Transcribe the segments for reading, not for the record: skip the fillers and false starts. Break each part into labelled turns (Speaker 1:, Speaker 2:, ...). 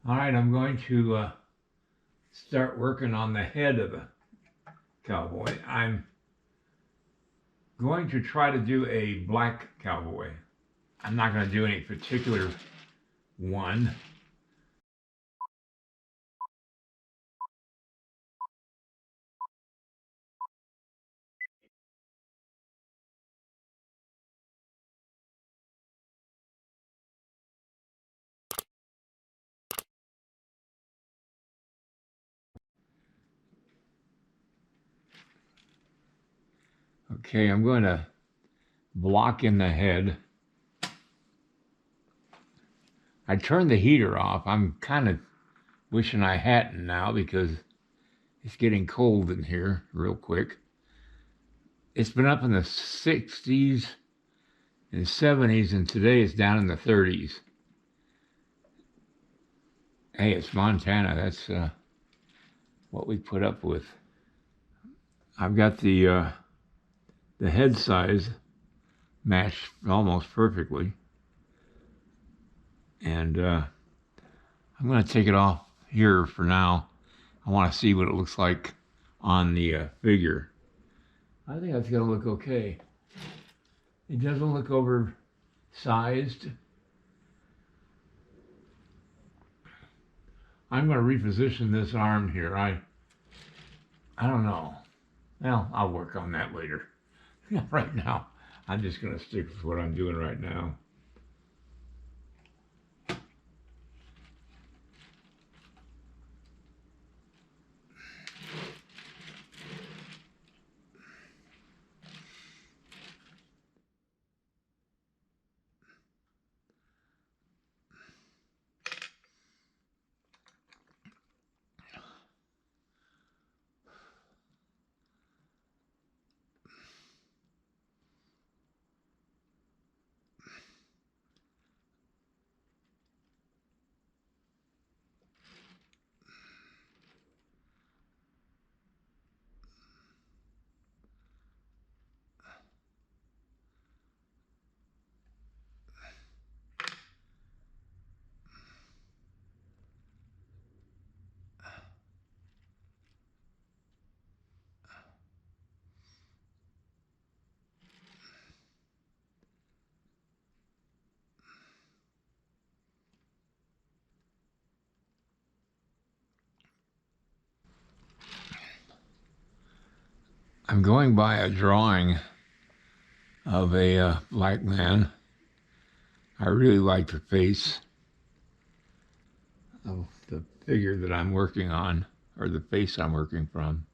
Speaker 1: All right, I'm going to start working on the head of the cowboy. I'm going to try to do a black cowboy. I'm not going to do any particular one. Okay, I'm going to block in the head. I turned the heater off. I'm kind of wishing I hadn't now because it's getting cold in here real quick. It's been up in the 60s and 70s, and today it's down in the 30s. Hey, it's Montana. That's what we put up with. I've got the head size matched almost perfectly. And I'm going to take it off here for now. I want to see what it looks like on the figure. I think that's going to look okay. It doesn't look oversized. I'm going to reposition this arm here. I don't know. Well, I'll work on that later. Right now, I'm just going to stick with what I'm doing right now. I'm going by a drawing of a black man. I really like the face of the figure that I'm working on, or the face I'm working from.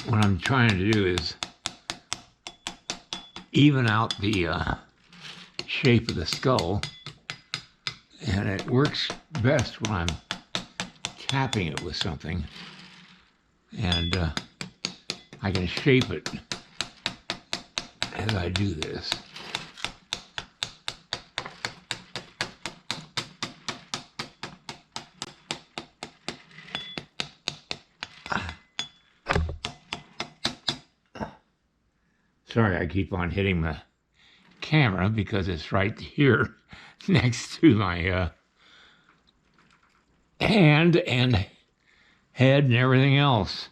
Speaker 1: What I'm trying to do is even out the shape of the skull, and it works best when I'm tapping it with something. and I can shape it as I do this. Sorry, I keep on hitting the camera because it's right here next to my hand and head and everything else.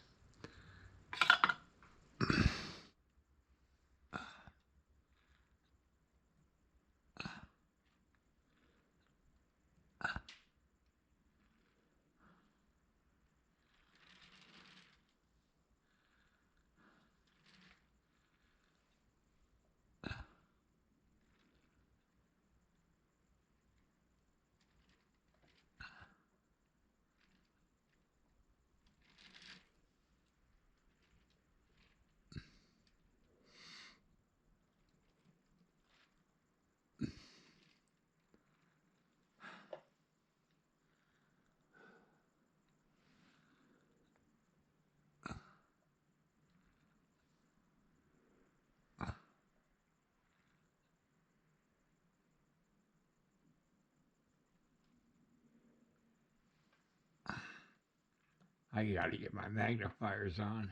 Speaker 1: I got to get my magnifiers on.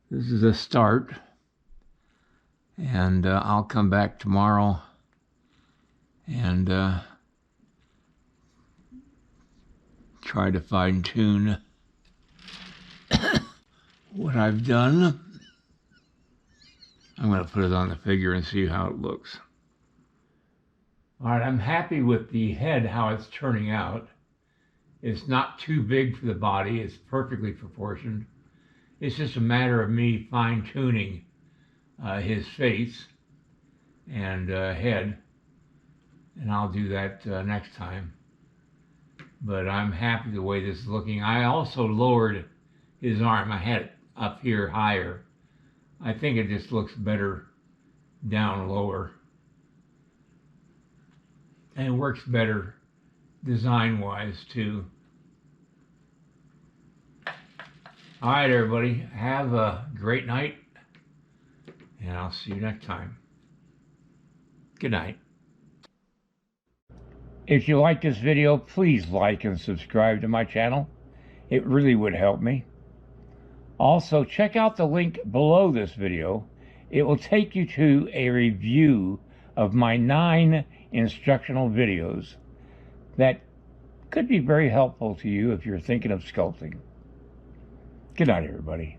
Speaker 1: this is a start, and I'll come back tomorrow and try to fine tune what I've done. I'm going to put it on the figure and see how it looks. All right, I'm happy with the head, how it's turning out. It's not too big for the body. It's perfectly proportioned. It's just a matter of me fine-tuning his face and head, and I'll do that next time. But I'm happy the way this is looking. I also lowered his arm. I had it up here higher. I think it just looks better down lower. And it works better design-wise too. All right, everybody, have a great night, and I'll see you next time. Good night. If you like this video, please like and subscribe to my channel. It really would help me. Also, check out the link below this video. It will take you to a review of my 9 instructional videos that could be very helpful to you if you're thinking of sculpting. Good night, everybody.